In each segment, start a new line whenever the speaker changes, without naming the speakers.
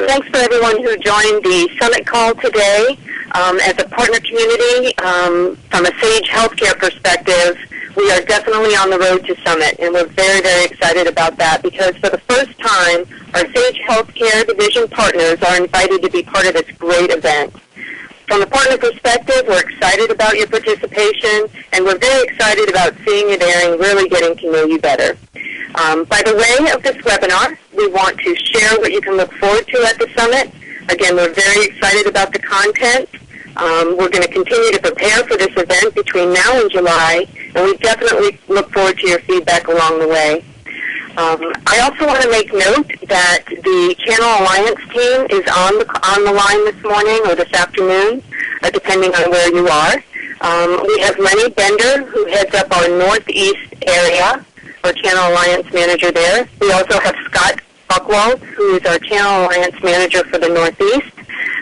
thanks for everyone who joined the summit call today. As a partner community, from a Sage Healthcare perspective, we are definitely on the road to Summit, and we're very, very excited about that because for the first time, our Sage Healthcare division partners are invited to be part of this great event. From a partner perspective, we're excited about your participation, and we're very excited about seeing you there and really getting to know you better. By the way of this webinar, we want to share what you can look forward to at the Summit. Again, we're very excited about the content. We're going to continue to prepare for this event between now and July, and we definitely look forward to your feedback along the way. I also want to make note that the Channel Alliance team is on the line this morning or this afternoon, depending on where you are. We have Lenny Bender, who heads up our Northeast area, our Channel Alliance manager there. We also have Scott Buchwald, who is our Channel Alliance manager for the Northeast.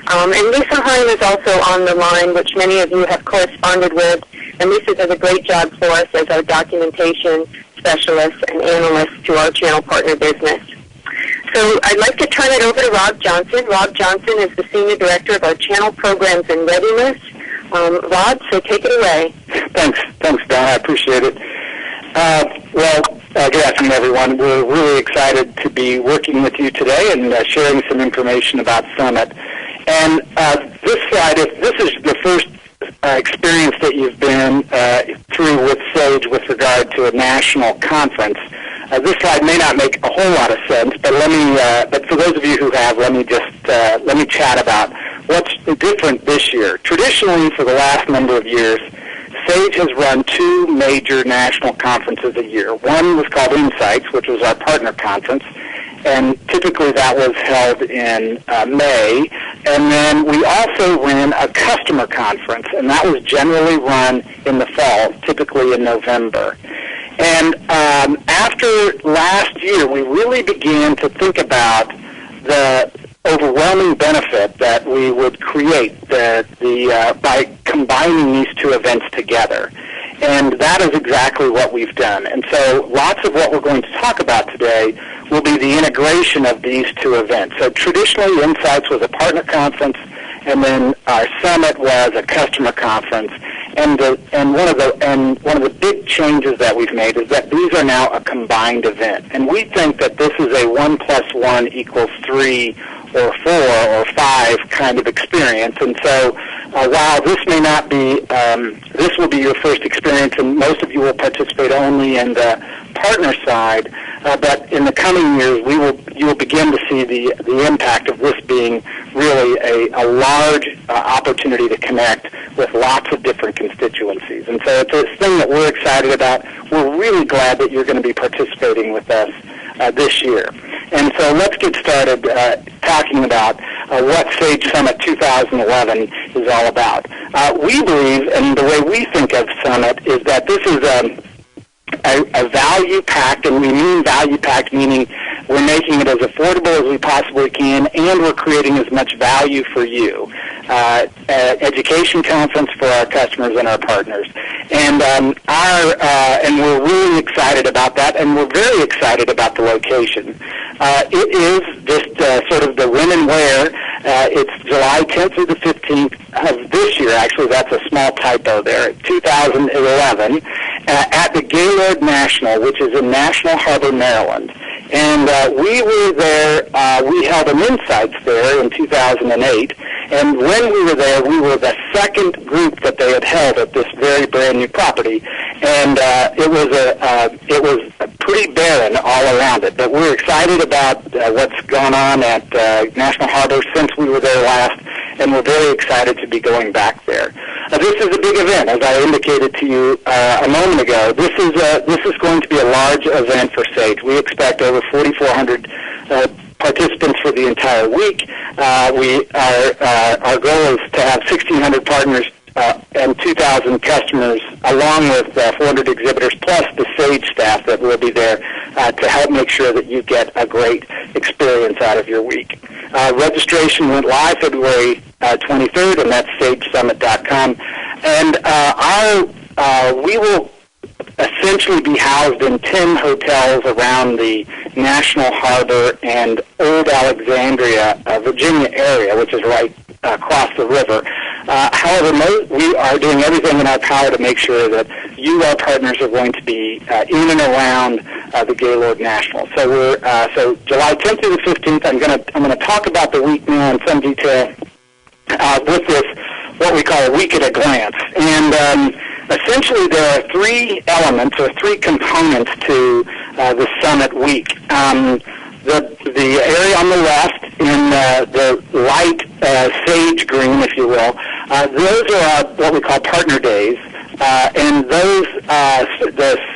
And Lisa Heim is also on the line, which many of you have corresponded with. And Lisa does a great job for us as our documentation specialist and analyst to our channel partner business. So I'd like to turn it over to Rob Johnson. Rob Johnson is the Senior Director of our Channel Programs and Readiness. Rob, so take it away.
Thanks, Don. I appreciate it. Good afternoon, everyone. We're really excited to be working with you today and sharing some information about Summit. And this slide, if this is the first experience that you've been through with Sage with regard to a national conference, this slide may not make a whole lot of sense. But but for those of you who have, let me chat about what's different this year. Traditionally, for the last number of years, Sage has run two major national conferences a year. One was called Insights, which was our partner conference, and typically that was held in May. And then we also ran a customer conference, and that was generally run in the fall, typically in November. And after last year, we really began to think about the overwhelming benefit that we would create by combining these two events together. And that is exactly what we've done. And so lots of what we're going to talk about today will be the integration of these two events. So traditionally, Insights was a partner conference, and then our Summit was a customer conference. And one of the big changes that we've made is that these are now a combined event. And we think that this is a 1 + 1 = 3 or 4 or 5 kind of experience. And so while this may not be, this will be your first experience, and most of you will participate only in the partner side, but in the coming years, you will begin to see the impact of this being really a large opportunity to connect with lots of different constituencies. And so it's a thing that we're excited about. We're really glad that you're going to be participating with us this year. And so let's get started talking about what Sage Summit 2011 is all about. We believe, and the way we think of Summit, is that this is a value-packed, and we mean value-packed meaning we're making it as affordable as we possibly can, and we're creating as much value for you. Education conference for our customers and our partners. And and we're really excited about that, and we're very excited about the location. It is just sort of the when and where. It's July 10th through the 15th of this year. Actually, that's a small typo there. 2011 at the Gaylord National, which is in National Harbor, Maryland. And we were there. We held an Insights there in 2008. And when we were there, we were the second group that they had held at this very brand new property, and it was pretty barren all around it. But we're excited about what's gone on at National Harbor since we were there last, and we're very excited to be going back there. This is a big event, as I indicated to you a moment ago. This is going to be a large event for Sage. We expect over 4,400 participants for the entire week. Our goal is to have 1,600 partners and 2,000 customers, along with 400 exhibitors, plus the Sage staff that will be there to help make sure that you get a great experience out of your week. Registration went live February 23rd, and that's sagesummit.com. And we will essentially be housed in 10 hotels around the National Harbor and Old Alexandria, Virginia area, which is right across the river. However, we are doing everything in our power to make sure that you, our partners, are going to be in and around the Gaylord National. So we're July 10th through the 15th. I'm going to talk about the week now in some detail with this what we call a week at a glance. And essentially, there are three elements or three components to the summit week. The area on the left in the light sage green, if you will, those are what we call partner days, and those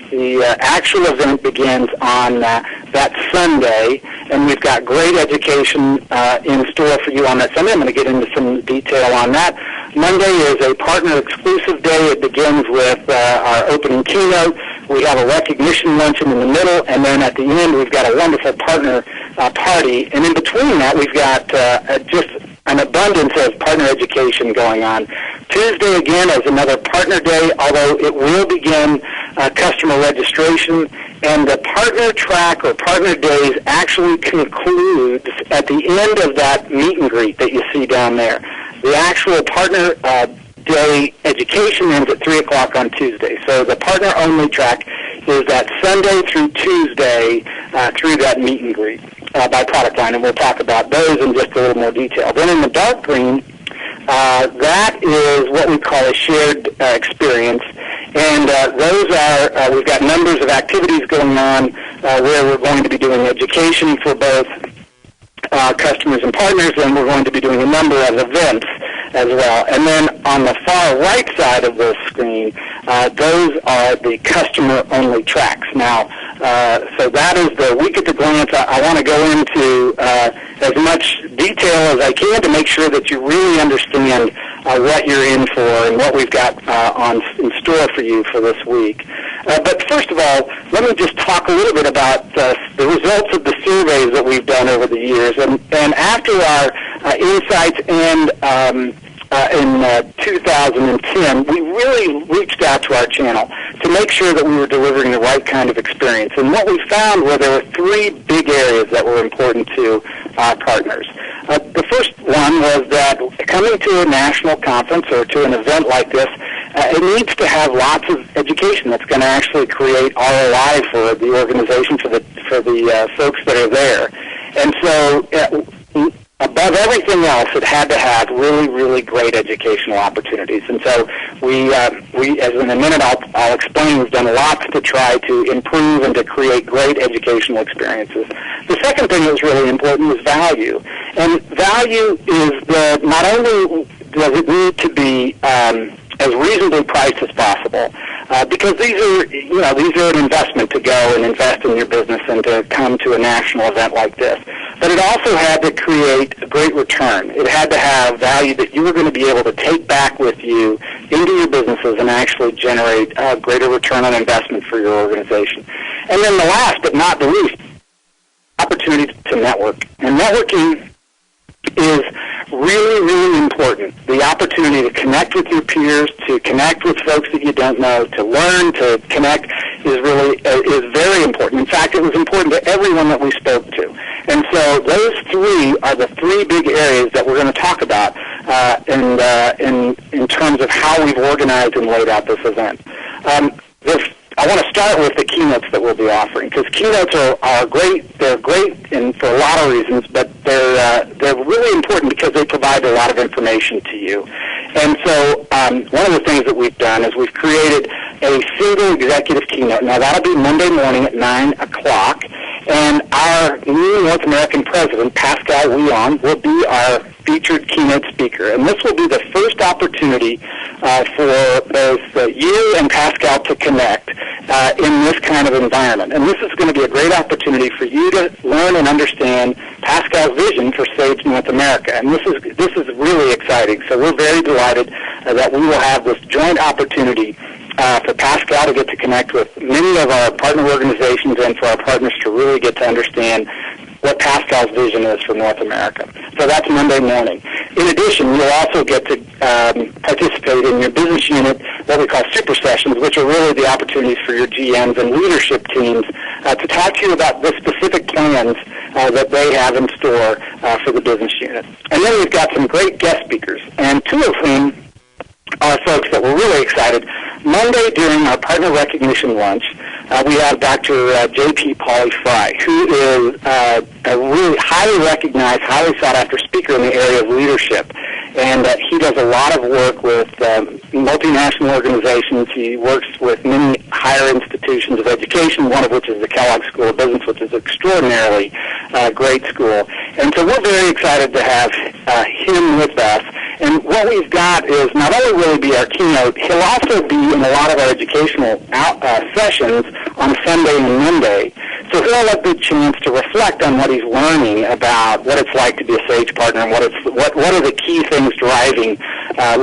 the actual event begins on that Sunday, and we've got great education in store for you on that Sunday. I'm going to get into some detail on that. Monday is a partner exclusive day. It begins with our opening keynote. We have a recognition luncheon in the middle, and then at the end we've got a wonderful partner party. And in between that, we've got just an abundance of partner education going on. Tuesday, again, is another partner day, although it will begin customer registration. And the partner track or partner days actually concludes at the end of that meet and greet that you see down there. The actual partner day education ends at 3 o'clock on Tuesday. So the partner-only track is that Sunday through Tuesday through that meet and greet by product line, and we'll talk about those in just a little more detail. Then in the dark green, that is what we call a shared experience, and those are, we've got numbers of activities going on where we're going to be doing education for both customers and partners, and we're going to be doing a number of events as well. And then on the far right side of the screen, those are the customer-only tracks. Now, so that is the week at the glance. I want to go into as much detail as I can to make sure that you really understand what you're in for and what we've got in store for you for this week. But first of all, let me just talk a little bit about the results of the surveys that we've done over the years. And after our insights and in 2010, we really reached out to our channel to make sure that we were delivering the right kind of experience. And what we found were there were three big areas that were important to our partners. The first one was that coming to a national conference or to an event like this, it needs to have lots of education that's going to actually create ROI for the organization, for the folks that are there. And so above everything else, it had to have really, really great educational opportunities. And so we as in a minute I'll explain, we've done lots to try to improve and to create great educational experiences. The second thing that was really important was value. And value is not only does it need to be as reasonably priced as possible, because these are an investment to go and invest in your business and to come to a national event like this. But it also had to create a great return. It had to have value that you were going to be able to take back with you into your businesses and actually generate a greater return on investment for your organization. And then the last but not the least, opportunity to network. And networking is really, really important. The opportunity to connect with your peers, to connect with folks that you don't know, to learn, to connect is very important. In fact, it was important to everyone that we spoke to. And so those three are the three big areas that we're going to talk about in terms of how we've organized and laid out this event. I want to start with the keynotes that we'll be offering, because keynotes are great. They're great for a lot of reasons, but they're really important because they provide a lot of information to you. And so one of the things that we've done is we've created a single executive keynote. Now, that'll be Monday morning at 9 o'clock, and our new North American president, Pascal Wion, will be our featured keynote speaker. And this will be the first opportunity for both you and Pascal to connect in this kind of environment. And this is going to be a great opportunity for you to learn and understand Pascal's vision for Sage North America. And this is really exciting. So we're very delighted that we will have this joint opportunity for Pascal to get to connect with many of our partner organizations and for our partners to really get to understand what Pascal's vision is for North America. So that's Monday morning. In addition, you'll also get to participate in your business unit, what we call super sessions, which are really the opportunities for your GMs and leadership teams to talk to you about the specific plans that they have in store for the business unit. And then we've got some great guest speakers, and two of whom are folks that we're really excited. Monday, during our partner recognition lunch, we have Dr. J.P. Pauly Fry, who is a really highly recognized, highly sought-after speaker in the area of leadership. And he does a lot of work with multinational organizations. He works with many higher institutions of education, one of which is the Kellogg School of Business, which is an extraordinarily great school. And so we're very excited to have him with us. And what we've got is not only will he be our keynote, he'll also be in a lot of our educational sessions on Sunday and Monday. So he'll have a good chance to reflect on what he's learning about what it's like to be a SAGE partner and what are the key things driving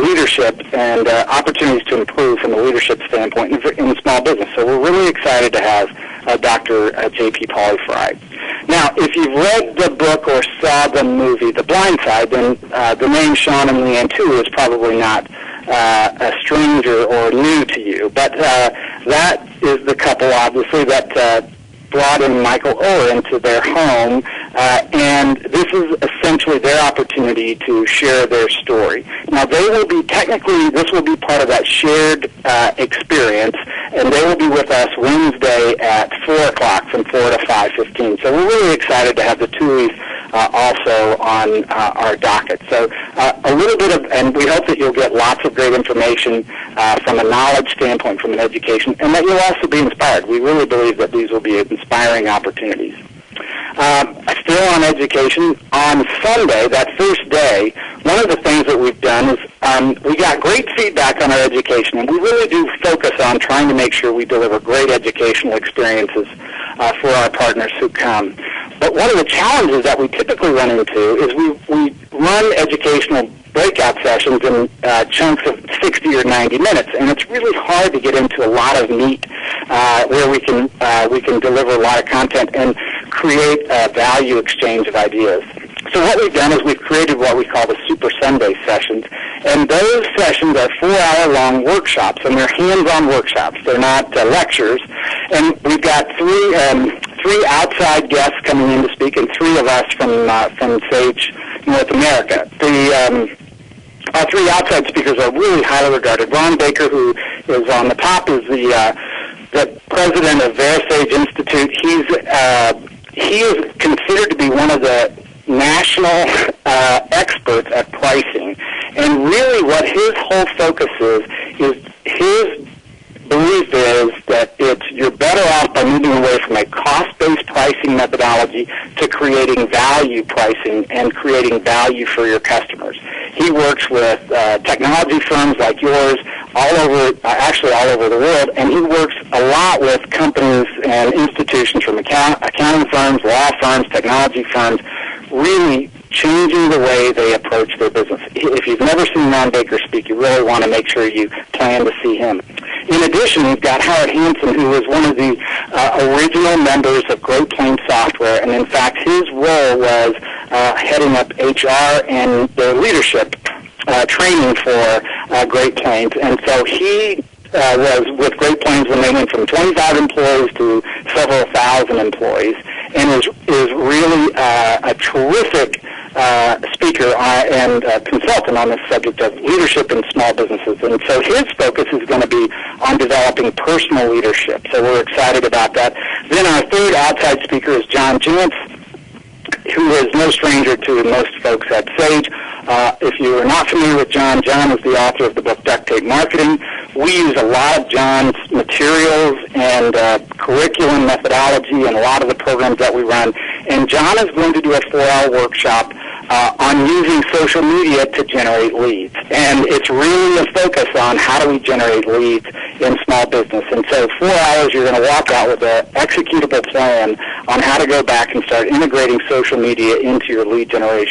leadership and opportunities to improve from a leadership standpoint in small business. So we're really excited to have Dr. J.P. Pauly Fry. Now, if you've read the book or saw the movie The Blind Side, then the name Sean and Leanne Tu is probably not a stranger or new to you. But that is the couple, obviously, that brought in Michael Oher into their home, and this is essentially their opportunity to share their story. Now, they will be, technically, this will be part of that shared experience, and they will be with us Wednesday at 4 o'clock from 4 to 5:15. So we're really excited to have the Tuohys also on our docket. So a little bit of, and we hope that you'll get lots of great information from a knowledge standpoint, from an education, and that you'll also be inspired. We really believe that these will be inspiring opportunities. Still on education, on Sunday, that first day, one of the things that we've done is we got great feedback on our education, and we really do focus on trying to make sure we deliver great educational experiences for our partners who come. But one of the challenges that we typically run into is we run educational breakout sessions in chunks of 60 or 90 minutes, and it's really hard to get into a lot of meat where we can deliver a lot of content and create a value exchange of ideas. So what we've done is we've created what we call the Super Sunday sessions, and those sessions are 4-hour-long workshops, and they're hands-on workshops. They're not lectures, and we've got three outside guests coming in to speak, and 3 of us from SAGE North America. Our 3 outside speakers are really highly regarded. Ron Baker, who is on the top, is the president of VeraSage Institute. He is considered to be one of the national experts at pricing, and really what his whole focus is his belief is that you're better off by moving away from a cost-based pricing methodology to creating value pricing and creating value for your customers. He works with technology firms like yours all over the world, and he works a lot with companies and institutions from accounting firms, law firms, technology firms, really changing the way they approach their business. If you've never seen Ron Baker speak, you really want to make sure you plan to see him. In addition, we've got Howard Hanson, who was one of the original members of Great Plains Software, and in fact his role was heading up HR and their leadership training for Great Plains. And so he was with Great Plains when they went from 25 employees to several thousand employees, and is really a terrific speaker and consultant on the subject of leadership in small businesses. And so his focus is going to be on developing personal leadership. So we're excited about that. Then our third outside speaker is John Jantz, who is no stranger to most folks at SAGE. If you are not familiar with John, John is the author of the book Duct Tape Marketing. We use a lot of John's materials and curriculum methodology and a lot of the programs that we run. And John is going to do a 4-hour workshop on using social media to generate leads. And it's really a focus on how do we generate leads in small business. And so 4 hours, you're going to walk out with an executable plan on how to go back and start integrating social media into your lead generation.